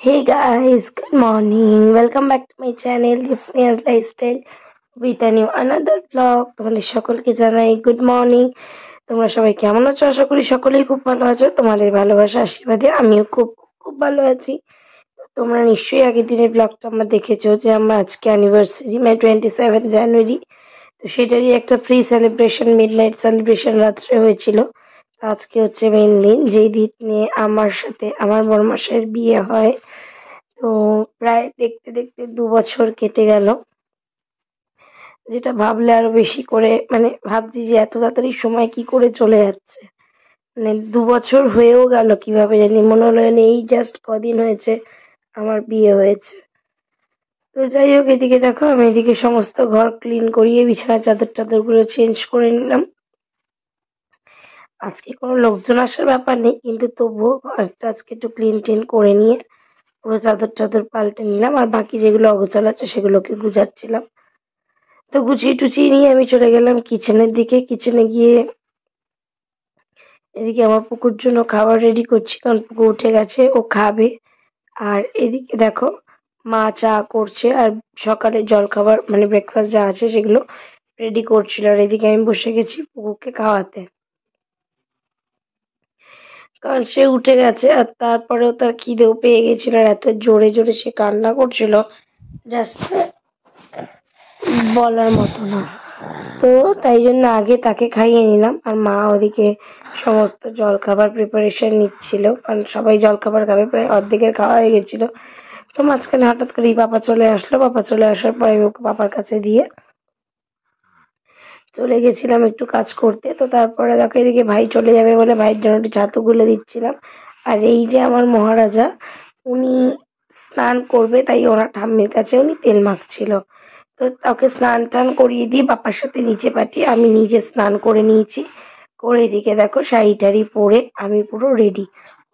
Hey guys, good morning. Welcome back to my channel Lipsnia's Lifestyle with a new another vlog. তোমাদের সকলকে জানাই good morning. তোমরা সবাই কেমন আছো? আশা করি সকলেই খুব ভালো আছো। তোমাদের ভালোবাসা আশীর্বাদে আমিও খুব খুব ভালো আছি। তোমরা নিশ্চয়ই আগের দিনের ব্লগটা আমার দেখেছো যে আমার আজকে অ্যানিভার্সারি মানে 27 জানুয়ারি। তো সেটারই একটা প্রি সেলিব্রেশন মিডনাইট সেলিব্রেশন রাত্রে হয়েছিল। আজকে হচ্ছে মেইন দিন যেই দিনে আমার সাথে আমার বড়মাসের বিয়ে হয়। তো প্রায় দেখতে দেখতে ২ বছর কেটে গেল, যেটা ভাবলে আরো বেশি করে মানে ভাবছি যে এত তাড়াতাড়ি সময় কি করে চলে যাচ্ছে। মানে ২ বছর হয়েও গেল কিভাবে জানি, মনে হলো যেন এই জাস্ট কদিন হয়েছে আমার বিয়ে হয়েছে। তো যাই হোক, এদিকে দেখো আমি এদিকে সমস্ত ঘর ক্লিন করিয়ে বিছানার চাদর গুলো চেঞ্জ করে নিলাম। আজকে কোনো লোকজন আসার ব্যাপার নেই, কিন্তু তবুও ঘরটা আজকে একটু ক্লিন টিন করে নিয়ে পুরো চাদর পাল্টে নিলাম, আর বাকি যেগুলো অগোছালো আছে সেগুলোকে গুছাচ্ছিলাম। তো গুছিয়ে টুছিয়ে নিয়ে আমি চলে গেলাম কিচেনের দিকে। কিচেনে গিয়ে এদিকে আমার পুকুর জন্য খাবার রেডি করছি, কারণ পুকু উঠে গেছে, ও খাবে। আর এদিকে দেখো মা চা করছে আর সকালে জলখাবার মানে ব্রেকফাস্ট যা আছে সেগুলো রেডি করছিল। আর এদিকে আমি বসে গেছি পুকুকে খাওয়াতে, কারণ সে উঠে গেছে আর তারপরেও তার খিদেও পেয়ে গেছিল আর এত জোরে জোরে সে কান্না করছিল, জাস্ট বলার মতো না। তো তাই জন্য আগে তাকে খাইয়ে নিলাম, আর মা ওদিকে সমস্ত জলখাবার প্রিপারেশন নিচ্ছিল, কারণ সবাই জলখাবার খাবে, প্রায় অর্ধেকের খাওয়া হয়ে গেছিল। তো মাঝখানে হঠাৎ করেই পাপা চলে আসলো। পাপা চলে আসার পরে আমি ওকে পাপার কাছে দিয়ে চলে গেছিলাম একটু কাজ করতে। তো তারপরে দেখো এদিকে ভাই চলে যাবে বলে ভাইয়ের জন্য একটু ছাতু গুলে দিচ্ছিলাম। আর এই যে আমার মহারাজা, উনি স্নান করবে, তাই ওনার ঠাম্মির কাছে উনি তেল মাখছিল। তো তাকে স্নান টান করিয়ে দিয়ে বাবার সাথে নিচে পাঠিয়ে আমি নিজে স্নান করে নিয়েছি। করে এদিকে দেখো শাড়ি টাড়ি পরে আমি পুরো রেডি।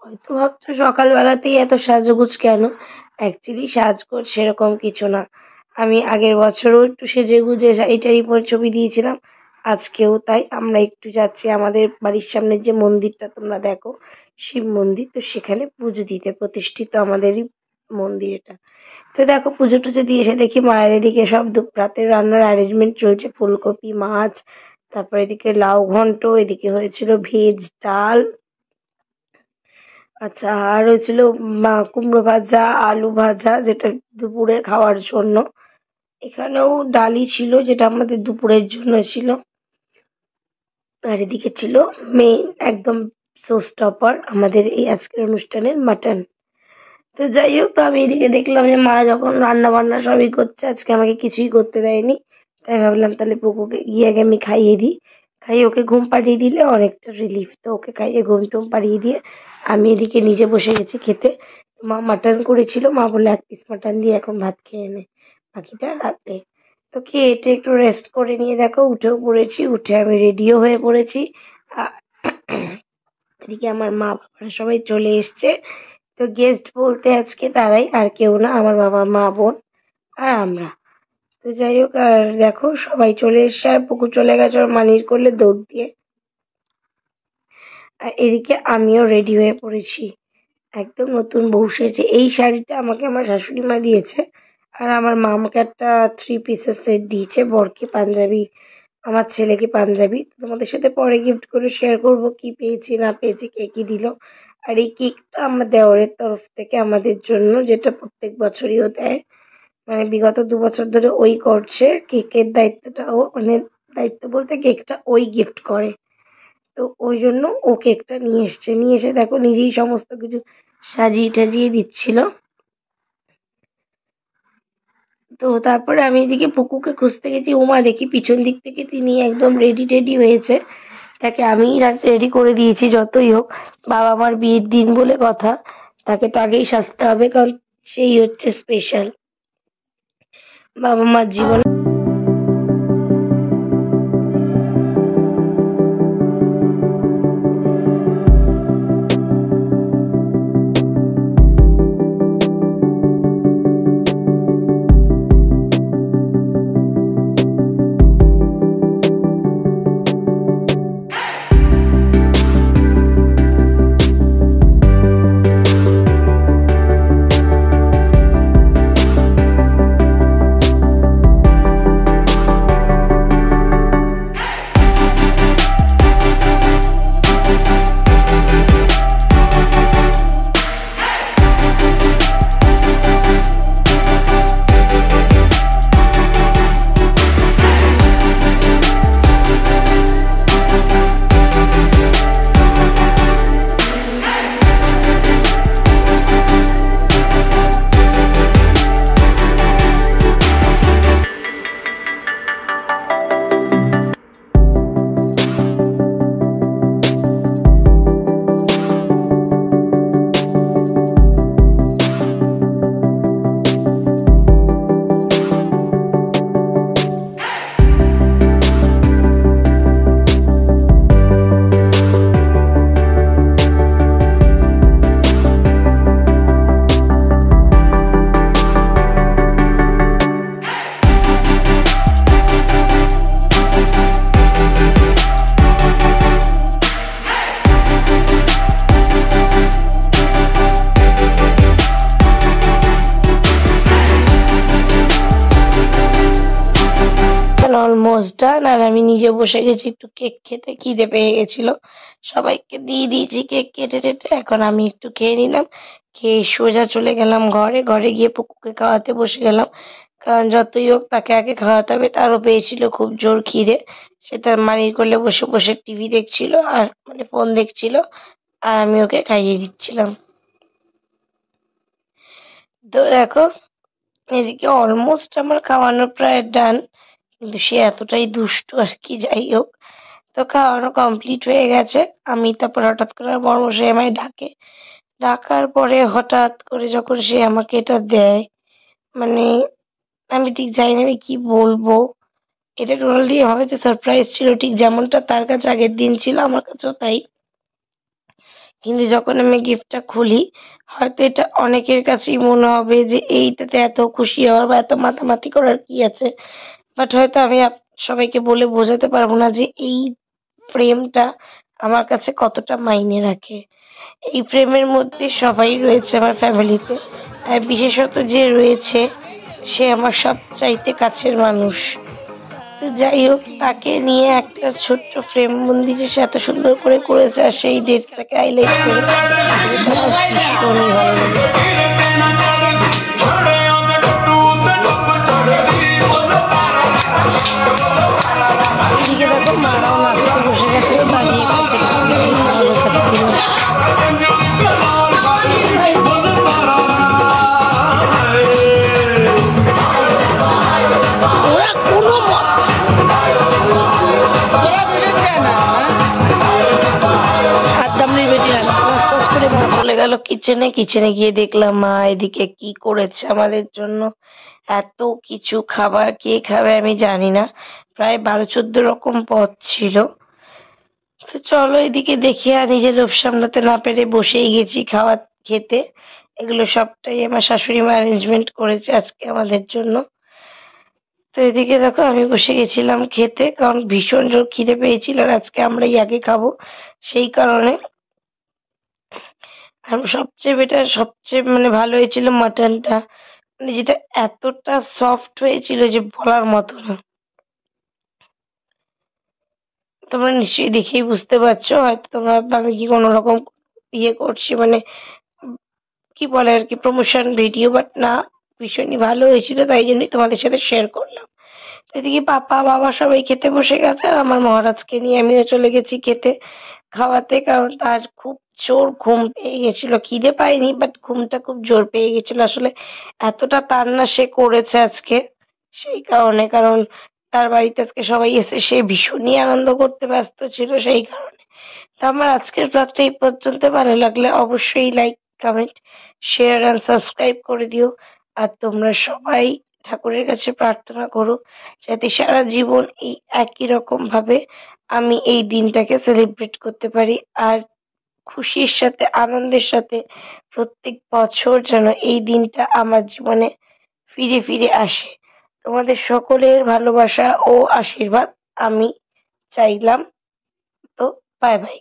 হয়তো ভাবছো সকালবেলাতেই এত সাজগোজ কেন? অ্যাকচুয়ালি সাজগোজ সেরকম কিছু না। আমি আগের বছরও একটু সেজে গুজে শাড়ি টাড়ি পরে ছবি দিয়েছিলাম, আজকেও তাই। আমরা একটু যাচ্ছি আমাদের বাড়ির সামনের যে মন্দিরটা তোমরা দেখো, শিব মন্দির, তো সেখানে পুজো দিতে, প্রতিষ্ঠিত আমাদেরই মন্দির এটা। তো দেখো পুজো টুজো দিয়ে এসে দেখি মায়ের এদিকে সব রাতের রান্নার অ্যারেঞ্জমেন্ট চলছে, ফুলকপি মাছ, তারপর এদিকে লাউ ঘন্ট, এদিকে হয়েছিল ভেজ ডাল, আচ্ছা আর হয়েছিল কুমড়ো ভাজা আলু ভাজা, যেটা দুপুরের খাওয়ার জন্য। এখানেও ডালি ছিল যেটা আমাদের দুপুরের জন্য ছিল। আর এদিকে ছিল মেইন একদম শো স্টপার আমাদের এই আজকের অনুষ্ঠানের মাটন। তো যাই হোক, তো আমি এদিকে দেখলাম যে মা যখন রান্না বান্না সবই করছে, আজকে আমাকে কিছুই করতে দেয়নি। তাই ভাবলাম তাহলে পুকুকে গিয়ে আগে আমি খাইয়ে দিই। খাইয়ে ওকে ঘুম পাড়িয়ে দিলে অনেকটা রিলিফ। তো ওকে খাইয়ে ঘুম টুম পাড়িয়ে দিয়ে আমি এদিকে নিজে বসে গেছি খেতে। মা মাটন করেছিল, মা বলে 1 পিস মাটন দিয়ে এখন ভাত খেয়ে নে, বাকিটা রাতে। তো খেয়ে টেয়ে একটু রেস্ট করে নিয়ে দেখো উঠেও পড়েছি, উঠে আমি রেডিও হয়ে পড়েছি। আ- এদিকে আমার মা বাবারা সবাই চলে এসছে। তো গেস্ট বলতে আজকে তারাই, আর কেউ না, আমার বাবা মা বোন আর আমরা। তো যাই হোক, আর দেখো সবাই চলে এসছে আর পুকুর চলে গেছে ওর মানির করলে দৌড় দিয়ে। আর এদিকে আমিও রেডি হয়ে পড়েছি, একদম নতুন বউ সেজে। এই শাড়িটা আমাকে আমার শাশুড়ি মা দিয়েছে, আর আমার মা আমাকে একটা 3 পিসের সেট দিয়েছে, বরকে পাঞ্জাবি, আমার ছেলেকে পাঞ্জাবি। তো তোমাদের সাথে পরে গিফট করে শেয়ার করব কি পেয়েছি না পেয়েছি, কে কি দিল। আর এই কেকটা আমার দেওরের তরফ থেকে আমাদের জন্য, যেটা প্রত্যেক বছরই ও দেয়, মানে বিগত 2 বছর ধরে ওই করছে। কেকের দায়িত্বটা ও, মানে দায়িত্ব বলতে কেকটা ওই গিফট করে। তো ওই জন্য ও কেকটা নিয়ে এসছে, নিয়ে এসে দেখো নিজেই সমস্ত কিছু সাজিয়ে টাজিয়ে দিচ্ছিল। তো তারপরে আমি এদিকে পুকুকে খুঁজতে গেছি, উমা দেখি পিছন দিক থেকে তিনি একদম রেডি টেডি হয়েছে। তাকে আমিই রেডি করে দিয়েছি, যতই হোক বাবা মার বিয়ের দিন বলে কথা, তাকে তো আগেই সাজতে হবে, কারণ সেই হচ্ছে স্পেশাল বাবা মার জীবনে। Almost done. আর আমি নিজে বসে গেছি একটু কেক খেতে, খিদে পেয়ে গেছিল। সবাইকে দিয়ে দিয়েছি কেক কেটে টেটে। এখন আমি একটু খেয়ে নিলাম, খেয়ে সোজা চলে গেলাম ঘরে। ঘরে গিয়ে পুকুকে খাওয়াতে বসে গেলাম, কারণ যতই হোক তাকে আগে খাওয়াতে হবে। তারও পেয়েছিল খুব জোর খিদে। সে তার মানির কোলে বসে বসে টিভি দেখছিল, আর মানে ফোন দেখছিল, আর আমি ওকে খাইয়ে দিচ্ছিলাম। তো দেখো, এদিকে অলমোস্ট আমার খাওয়ানো প্রায় ডান, কিন্তু সে এতটাই দুষ্টু আর কি। যাই হোক, তো খাওয়ানো কমপ্লিট হয়ে গেছে। আমি তারপর হঠাৎ করে আমার বর্মশাই আমায় ডাকে। ডাকার পরে হঠাৎ করে যখন সে আমাকে এটা দেয়, মানে আমি ঠিক জানি না আমি কি বলবো। এটা টোটালি আমার কাছে সারপ্রাইজ ছিল, ঠিক যেমনটা তার কাছে আগের দিন ছিল আমার কাছেও তাই। কিন্তু যখন আমি গিফটটা খুলি, হয়তো এটা অনেকের কাছেই মনে হবে যে এইটাতে এত খুশি হওয়ার বা এত মাতামাতি করার কি আছে। বাট হয়তো আমি সবাইকে বলে বোঝাতে পারবো না যে এই ফ্রেমটা আমার কাছে কতটা মাইনে রাখে। এই ফ্রেমের মধ্যে সবাই রয়েছে আমার ফ্যামিলিতে, আর বিশেষত যে রয়েছে সে আমার সবচাইতে কাছের মানুষ। তো যাই হোক, তাকে নিয়ে একটা ছোট্ট ফ্রেম বন্দি যে সে এত সুন্দর করে করেছে, আর সেই ডেটটাকে হাইলাইট করে, এটা আমার ভীষণই ভালো লেগেছে। এদিকে দেখো, মারাও নাচতে বসে গেছে, দাঁড়িয়ে ওরা কোনো করে মা চলে গেল কিচেনে। কিচেনে গিয়ে দেখলাম মা এদিকে কি করেছে আমাদের জন্য। এত কিছু খাবার, কে খাবে আমি জানি না, প্রায় 12-14 রকম পদ ছিল। তো চলো এদিকে দেখি, আর নিজের লোভ সামলাতে না পেরে বসেই গেছি খাওয়া খেতে। এগুলো সবটাই আমার শাশুড়ি মা অ্যারেঞ্জমেন্ট করেছে আজকে আমাদের জন্য। তো এদিকে দেখো, আমি বসে গেছিলাম খেতে, কারণ ভীষণ জোর খিদে পেয়েছিল আর আজকে আমরাই আগে খাবো, সেই কারণে। আর সবচেয়ে বেটার, সবচেয়ে মানে ভালো হয়েছিল মাটনটা, মানে যেটা এতটা সফট হয়েছিল যে বলার মতো না। তোমরা নিশ্চয়ই দেখেই বুঝতে পারছো, হয়তো তোমরা ভাববে আমি কি কোনো রকম ইয়ে করছি, মানে কি বলে আর কি, প্রমোশন ভিডিও, বাট না, ভীষণই ভালো হয়েছিল, তাই জন্যই তোমাদের সাথে শেয়ার করলাম। তো এদিকে পাপা বাবা সবাই খেতে বসে গেছে, আর আমার মহারাজকে নিয়ে আমিও চলে গেছি খেতে খাওয়াতে, কারণ তার খুব জোর ঘুম পেয়ে গেছিল। খিদে পায়নি, বাট ঘুমটা খুব জোর পেয়ে গেছিল আসলে, এতটা তাড়না সে করেছে আজকে, সেই কারণে। কারণ তার বাড়িতে আজকে সবাই এসে, সে ভীষণই আনন্দ করতে ব্যস্ত ছিল, সেই কারণে। তো আমার আজকের ব্লগটা এই পর্যন্ত। ভালো লাগলে অবশ্যই like, comment, share and subscribe করে দিও। আর তোমরা সবাই ঠাকুরের কাছে প্রার্থনা করো যাতে সারা জীবন এই একই রকম ভাবে আমি এই দিনটাকে সেলিব্রেট করতে পারি, আর খুশির সাথে, আনন্দের সাথে প্রত্যেক বছর যেন এই দিনটা আমার জীবনে ফিরে ফিরে আসে। তোমাদের সকলের ভালোবাসা ও আশীর্বাদ আমি চাইলাম। তো বাই বাই।